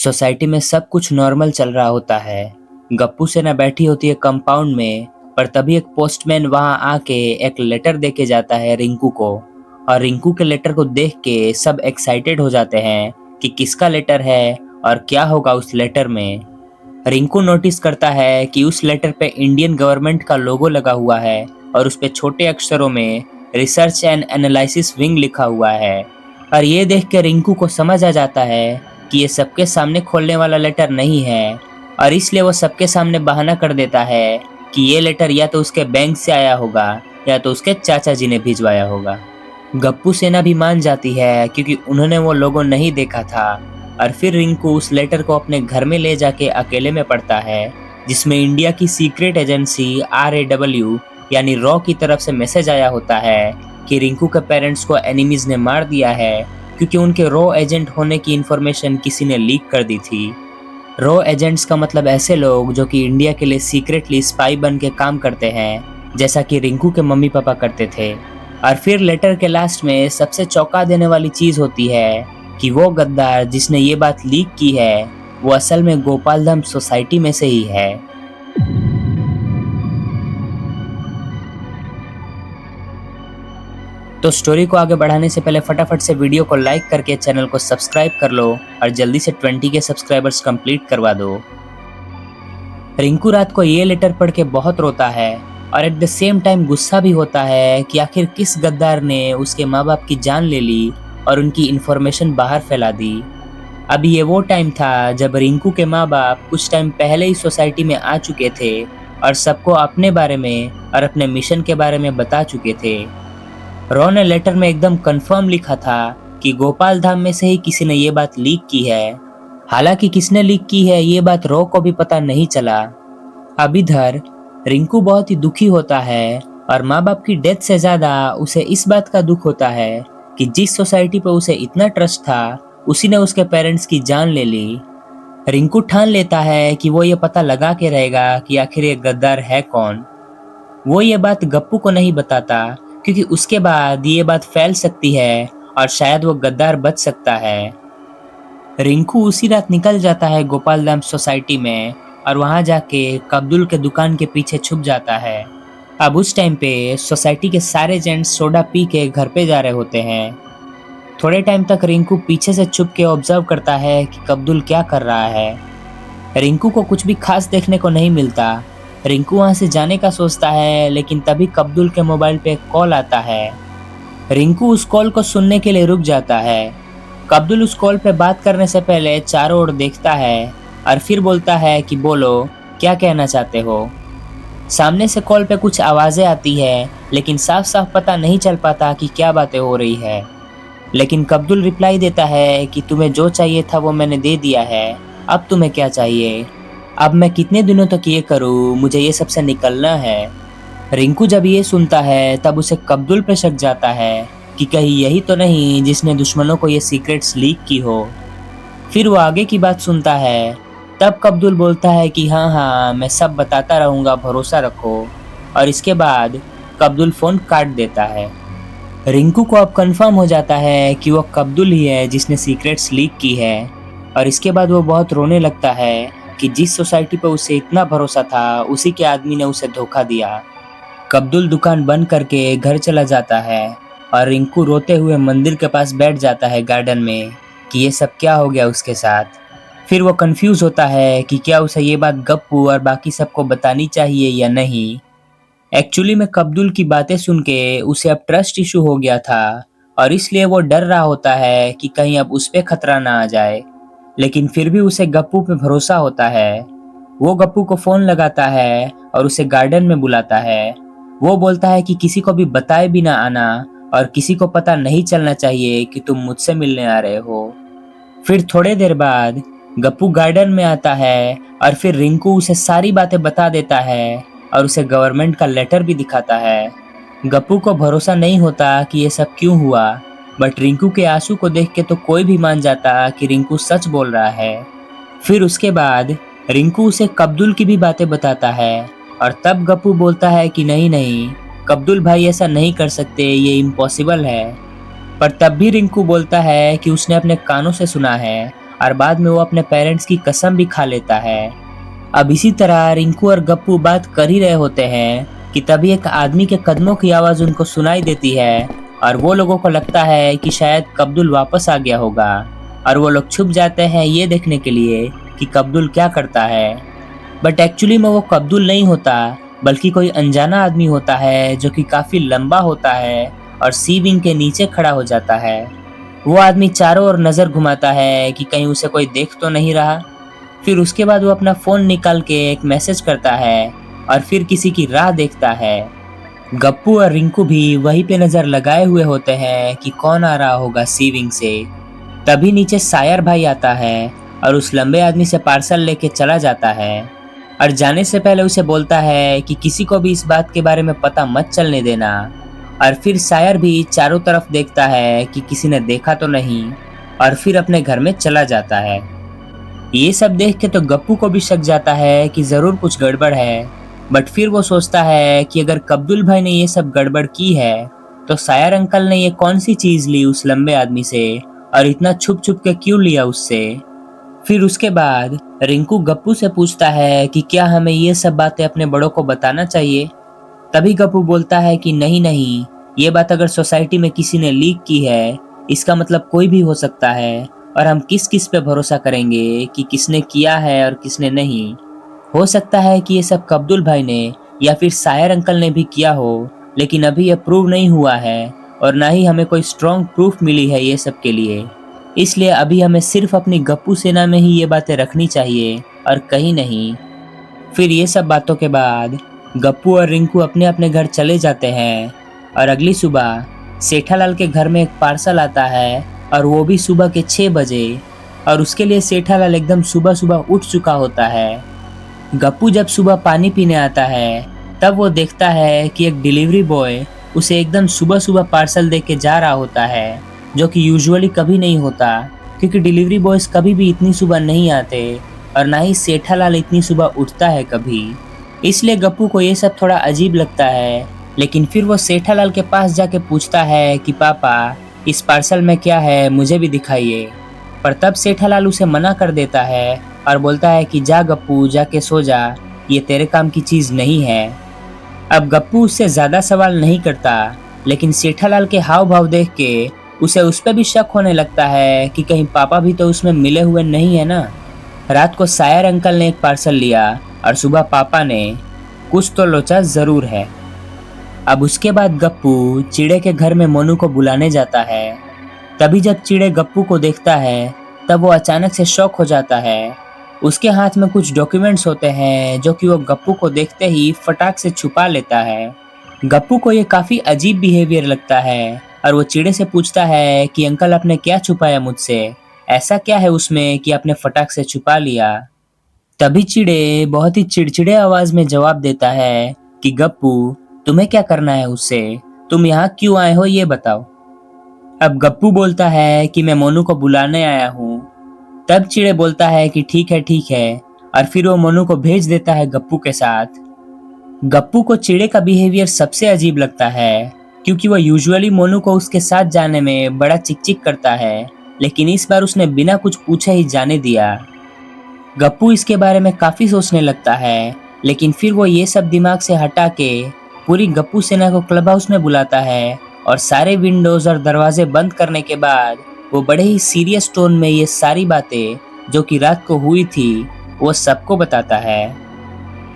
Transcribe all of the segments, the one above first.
Society में सब कुछ नॉर्मल चल रहा होता है। गप्पू सेना बैठी होती है कंपाउंड में, पर तभी एक पोस्टमैन वहां आके एक लेटर देके जाता है रिंकू को। और रिंकू के लेटर को देख के सब एक्साइटेड हो जाते हैं कि किसका लेटर है और क्या होगा उस लेटर में। रिंकू नोटिस करता है कि उस लेटर पे इंडियन गवर्नमेंट का लोगो लगा हुआ है और उस पे छोटे अक्षरों में रिसर्च एंड एनालिसिस विंग लिखा हुआ है। और ये देख के रिंकू को समझ आ जाता है कि ये सबके सामने खोलने वाला लेटर नहीं है, और इसलिए वो सबके सामने बहाना कर देता है कि ये लेटर या तो उसके बैंक से आया होगा या तो उसके चाचा जी ने भिजवाया होगा। गप्पू सेना भी मान जाती है क्योंकि उन्होंने वो लोगो नहीं देखा था। और फिर रिंकू उस लेटर को अपने घर में ले जाके अकेले में पढ़ता है, जिसमें इंडिया की सीक्रेट एजेंसी RAW यानी रॉ की तरफ से मैसेज आया होता है कि रिंकू के पेरेंट्स को एनिमीज ने मार दिया है क्योंकि उनके रॉ एजेंट होने की इन्फॉर्मेशन किसी ने लीक कर दी थी। रॉ एजेंट्स का मतलब ऐसे लोग जो कि इंडिया के लिए सीक्रेटली स्पाई बन के काम करते हैं, जैसा कि रिंकू के मम्मी पापा करते थे। और फिर लेटर के लास्ट में सबसे चौंका देने वाली चीज होती है कि वो गद्दार जिसने ये बात लीक की है वो असल में गोपालधाम सोसाइटी में से ही है। तो स्टोरी को आगे बढ़ाने से पहले फटाफट से वीडियो को लाइक करके चैनल को सब्सक्राइब कर लो और जल्दी से 20 के सब्सक्राइबर्स कंप्लीट करवा दो। रिंकू रात को ये लेटर पढ़ के बहुत रोता है और एट द सेम टाइम गुस्सा भी होता है कि आखिर किस गद्दार ने उसके माँ बाप की जान ले ली और उनकी इन्फॉर्मेशन बाहर फैला दी। अभी ये वो टाइम था जब रिंकू के माँ बाप कुछ टाइम पहले ही सोसाइटी में आ चुके थे और सबको अपने बारे में और अपने मिशन के बारे में बता चुके थे। रॉ ने लेटर में एकदम कंफर्म लिखा था कि गोपाल धाम में से ही किसी ने ये बात लीक की है। हालांकि किसने लीक की है ये बात रॉ को भी पता नहीं चला। अब इधर रिंकू बहुत ही दुखी होता है और माँ बाप की डेथ से ज्यादा उसे इस बात का दुख होता है कि जिस सोसाइटी पे उसे इतना ट्रस्ट था उसी ने उसके पेरेंट्स की जान ले ली। रिंकू ठान लेता है कि वो ये पता लगा के रहेगा कि आखिर ये गद्दार है कौन। वो ये बात गप्पू को नहीं बताता क्योंकि उसके बाद ये बात फैल सकती है और शायद वो गद्दार बच सकता है। रिंकू उसी रात निकल जाता है गोपालधाम सोसाइटी में और वहां जाके कब्दुल के दुकान के पीछे छुप जाता है। अब उस टाइम पे सोसाइटी के सारे जेंट्स सोडा पी के घर पे जा रहे होते हैं। थोड़े टाइम तक रिंकू पीछे से छुप के ऑब्जर्व करता है कि कब्दुल क्या कर रहा है। रिंकू को कुछ भी खास देखने को नहीं मिलता। रिंकू वहां से जाने का सोचता है, लेकिन तभी कब्दुल के मोबाइल पे एक कॉल आता है। रिंकू उस कॉल को सुनने के लिए रुक जाता है। कब्दुल उस कॉल पे बात करने से पहले चारों ओर देखता है और फिर बोलता है कि बोलो क्या कहना चाहते हो। सामने से कॉल पे कुछ आवाजें आती है, लेकिन साफ साफ पता नहीं चल पाता कि क्या बातें हो रही है। लेकिन कब्दुल रिप्लाई देता है कि तुम्हें जो चाहिए था वो मैंने दे दिया है, अब तुम्हें क्या चाहिए। अब मैं कितने दिनों तक ये करूँ, मुझे ये सबसे निकलना है। रिंकू जब ये सुनता है तब उसे कब्दुल पे शक जाता है कि कहीं यही तो नहीं जिसने दुश्मनों को ये सीक्रेट्स लीक की हो। फिर वो आगे की बात सुनता है। तब कब्दुल बोलता है कि हाँ हाँ मैं सब बताता रहूँगा, भरोसा रखो। और इसके बाद कब्दुल फ़ोन काट देता है। रिंकू को अब कंफर्म हो जाता है कि वो कब्दुल ही है जिसने सीक्रेट्स लीक की है। और इसके बाद वो बहुत रोने लगता है कि जिस सोसाइटी पे उसे इतना भरोसा था उसी के आदमी ने उसे धोखा दिया। कब्दुल दुकान बंद करके घर चला जाता है और रिंकू रोते हुए मंदिर के पास बैठ जाता है गार्डन में कि ये सब क्या हो गया उसके साथ। फिर वो कंफ्यूज होता है कि क्या उसे ये बात गप्पू और बाकी सबको बतानी चाहिए या नहीं। एक्चुअली में कब्दुल की बातें सुन के उसे अब ट्रस्ट इशू हो गया था और इसलिए वो डर रहा होता है कि कहीं अब उस पे खतरा ना आ जाए। लेकिन फिर भी उसे गप्पू पे भरोसा होता है। वो गप्पू को फोन लगाता है और उसे गार्डन में बुलाता है। वो बोलता है कि किसी को भी बताए भी ना आना और किसी को पता नहीं चलना चाहिए कि तुम मुझसे मिलने आ रहे हो। फिर थोड़े देर बाद गप्पू गार्डन में आता है और फिर रिंकू उसे सारी बातें बता देता है और उसे गवर्नमेंट का लेटर भी दिखाता है। गप्पू को भरोसा नहीं होता कि ये सब क्यों हुआ, बट रिंकू के आंसू को देख के तो कोई भी मान जाता कि रिंकू सच बोल रहा है। फिर उसके बाद रिंकू उसे कब्दुल की भी बातें बताता है और तब गप्पू बोलता है कि नहीं नहीं कब्दुल भाई ऐसा नहीं कर सकते, ये इम्पॉसिबल है। पर तब भी रिंकू बोलता है कि उसने अपने कानों से सुना है और बाद में वो अपने पेरेंट्स की कसम भी खा लेता है। अब इसी तरह रिंकू और गप्पू बात कर ही रहे होते हैं कि तभी एक आदमी के कदमों की आवाज उनको सुनाई देती है और वो लोगों को लगता है कि शायद कब्दुल वापस आ गया होगा और वो लोग छुप जाते हैं ये देखने के लिए कि कब्दुल क्या करता है। बट एक्चुअली में वो कब्दुल नहीं होता बल्कि कोई अनजाना आदमी होता है जो कि काफी लंबा होता है और सी विंग के नीचे खड़ा हो जाता है। वो आदमी चारों ओर नजर घुमाता है कि कहीं उसे कोई देख तो नहीं रहा। फिर उसके बाद वो अपना फोन निकाल के एक मैसेज करता है और फिर किसी की राह देखता है। गप्पू और रिंकू भी वहीं पे नजर लगाए हुए होते हैं कि कौन आ रहा होगा सी विंग से। तभी नीचे सायर भाई आता है और उस लंबे आदमी से पार्सल लेके चला जाता है और जाने से पहले उसे बोलता है कि किसी को भी इस बात के बारे में पता मत चलने देना। और फिर सायर भी चारों तरफ देखता है कि किसी ने देखा तो नहीं और फिर अपने घर में चला जाता है। ये सब देख के तो गप्पू को भी शक जाता है कि जरूर कुछ गड़बड़ है। बट फिर वो सोचता है कि अगर कब्दुल भाई ने ये सब गड़बड़ की है तो सायर अंकल ने ये कौन सी चीज ली उस लंबे आदमी से और इतना छुप छुप के क्यों लिया उससे। फिर उसके बाद रिंकू गप्पू से पूछता है कि क्या हमें ये सब बातें अपने बड़ों को बताना चाहिए। तभी गप्पू बोलता है कि नहीं नहीं, ये बात अगर सोसाइटी में किसी ने लीक की है इसका मतलब कोई भी हो सकता है और हम किस किस पे भरोसा करेंगे कि किसने किया है और किसने नहीं। हो सकता है कि ये सब कब्दुल भाई ने या फिर सायर अंकल ने भी किया हो, लेकिन अभी यह प्रूव नहीं हुआ है और ना ही हमें कोई स्ट्रॉन्ग प्रूफ मिली है ये सब के लिए। इसलिए अभी हमें सिर्फ अपनी गप्पू सेना में ही ये बातें रखनी चाहिए और कहीं नहीं। फिर ये सब बातों के बाद गप्पू और रिंकू अपने अपने घर चले जाते हैं और अगली सुबह सेठालाल के घर में एक पार्सल आता है और वो भी सुबह के 6 बजे और उसके लिए सेठालाल एकदम सुबह सुबह उठ चुका होता है। गप्पू जब सुबह पानी पीने आता है तब वो देखता है कि एक डिलीवरी बॉय उसे एकदम सुबह सुबह पार्सल दे के जा रहा होता है, जो कि यूजुअली कभी नहीं होता क्योंकि डिलीवरी बॉयज कभी भी इतनी सुबह नहीं आते और ना ही सेठालाल इतनी सुबह उठता है कभी। इसलिए गप्पू को ये सब थोड़ा अजीब लगता है, लेकिन फिर वो सेठालाल के पास जाके पूछता है कि पापा इस पार्सल में क्या है, मुझे भी दिखाइए। पर तब सेठालाल उसे मना कर देता है और बोलता है कि जा गप्पू जाके सो जा, ये तेरे काम की चीज नहीं है। अब गप्पू उससे ज्यादा सवाल नहीं करता, लेकिन सेठालाल के हाव भाव देख के उसे उस पर भी शक होने लगता है कि कहीं पापा भी तो उसमें मिले हुए नहीं है ना। रात को सायर अंकल ने एक पार्सल लिया और सुबह पापा ने, कुछ तो लोचा जरूर है। अब उसके बाद गप्पू चिड़े के घर में मोनू को बुलाने जाता है। तभी जब चिड़े गप्पू को देखता है तब वो अचानक से शॉक हो जाता है। उसके हाथ में कुछ डॉक्यूमेंट्स होते हैं जो कि वो गप्पू को देखते ही फटाक से छुपा लेता है। गप्पू को ये काफी अजीब बिहेवियर लगता है और वो चिड़े से पूछता है कि अंकल आपने क्या छुपाया मुझसे, ऐसा क्या है उसमें कि आपने फटाक से छुपा लिया। तभी चिड़े बहुत ही चिड़चिड़े आवाज में जवाब देता है कि गप्पू तुम्हें क्या करना है उससे, तुम यहाँ क्यों आए हो ये बताओ। अब गप्पू बोलता है कि मैं मोनू को बुलाने आया हूँ। तब चिड़े बोलता है कि ठीक है और फिर वो मोनू को भेज देता है गप्पू के साथ। गप्पू को चिड़े का बिहेवियर सबसे अजीब लगता है क्योंकि वो यूजुअली मोनू को उसके साथ जाने में बड़ा चिक करता है, लेकिन इस बार उसने बिना कुछ पूछे ही जाने दिया। गप्पू इसके बारे में काफी सोचने लगता है, लेकिन फिर वो ये सब दिमाग से हटा के पूरी गप्पू सेना को क्लब हाउस में बुलाता है और सारे विंडोज और दरवाजे बंद करने के बाद वो बड़े ही सीरियस टोन में ये सारी बातें जो कि रात को हुई थी वो सबको बताता है।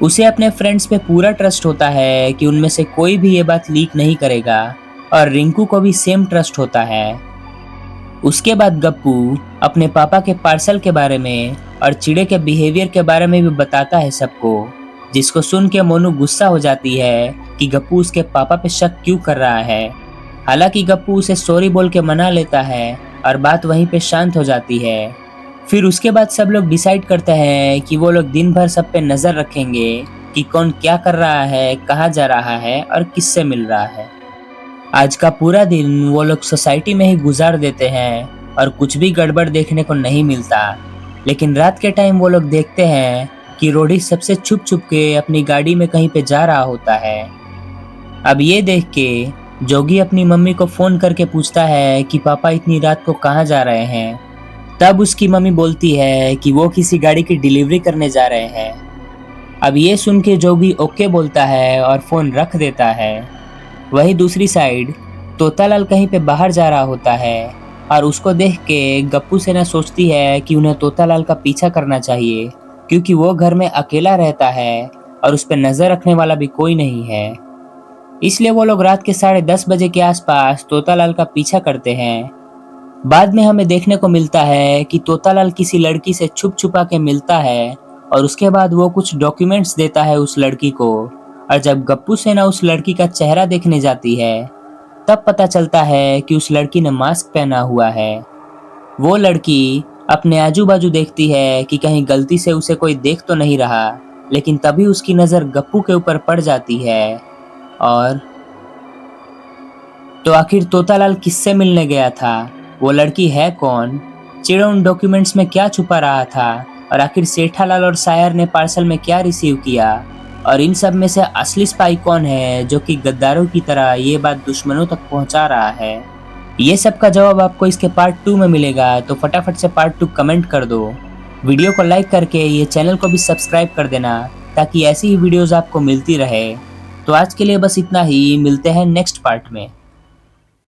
उसे अपने फ्रेंड्स पे पूरा ट्रस्ट होता है कि उनमें से कोई भी ये बात लीक नहीं करेगा और रिंकू को भी सेम ट्रस्ट होता है। उसके बाद गप्पू अपने पापा के पार्सल के बारे में और चिड़े के बिहेवियर के बारे में भी बताता है सबको, जिसको सुन के मोनू गुस्सा हो जाती है कि गप्पू उसके पापा पे शक क्यों कर रहा है। हालांकि गप्पू उसे सॉरी बोल के मना लेता है और बात वहीं पे शांत हो जाती है। फिर उसके बाद सब लोग डिसाइड करते हैं कि वो लोग दिन भर सब पे नजर रखेंगे कि कौन क्या कर रहा है, कहाँ जा रहा है और किससे मिल रहा है। आज का पूरा दिन वो लोग सोसाइटी में ही गुजार देते हैं और कुछ भी गड़बड़ देखने को नहीं मिलता, लेकिन रात के टाइम वो लोग देखते हैं कि रोडी सबसे छुप छुप के अपनी गाड़ी में कहीं पे जा रहा होता है। अब ये देख के जोगी अपनी मम्मी को फोन करके पूछता है कि पापा इतनी रात को कहाँ जा रहे हैं। तब उसकी मम्मी बोलती है कि वो किसी गाड़ी की डिलीवरी करने जा रहे हैं। अब ये सुन के जोगी ओके बोलता है और फोन रख देता है। वहीं दूसरी साइड तोतालाल कहीं पे बाहर जा रहा होता है और उसको देख के गप्पू सेना सोचती है कि उन्हें तोतालाल का पीछा करना चाहिए, क्योंकि वो घर में अकेला रहता है और उस पर नजर रखने वाला भी कोई नहीं है। इसलिए वो लोग रात के 10:30 बजे के आसपास तोतालाल का पीछा करते हैं। बाद में हमें देखने को मिलता है कि तोतालाल किसी लड़की से छुप छुपा के मिलता है और उसके बाद वो कुछ डॉक्यूमेंट्स देता है उस लड़की को। और जब गप्पू सेना उस लड़की का चेहरा देखने जाती है तब पता चलता है कि उस लड़की ने मास्क पहना हुआ है। वो लड़की अपने आजू बाजू देखती है कि कहीं गलती से उसे कोई देख तो नहीं रहा, लेकिन तभी उसकी नज़र गप्पू के ऊपर पड़ जाती है। और तो आखिर तोतालाल किससे मिलने गया था, वो लड़की है कौन, चिड़ो उन डॉक्यूमेंट्स में क्या छुपा रहा था, और आखिर सेठालाल और सायर ने पार्सल में क्या रिसीव किया, और इन सब में से असली स्पाई कौन है जो कि गद्दारों की तरह ये बात दुश्मनों तक पहुंचा रहा है। ये सब का जवाब आपको इसके पार्ट 2 में मिलेगा, तो फटाफट से पार्ट 2 कमेंट कर दो। वीडियो को लाइक करके ये चैनल को भी सब्सक्राइब कर देना ताकि ऐसी ही वीडियोस आपको मिलती रहे। तो आज के लिए बस इतना ही, मिलते हैं नेक्स्ट पार्ट में।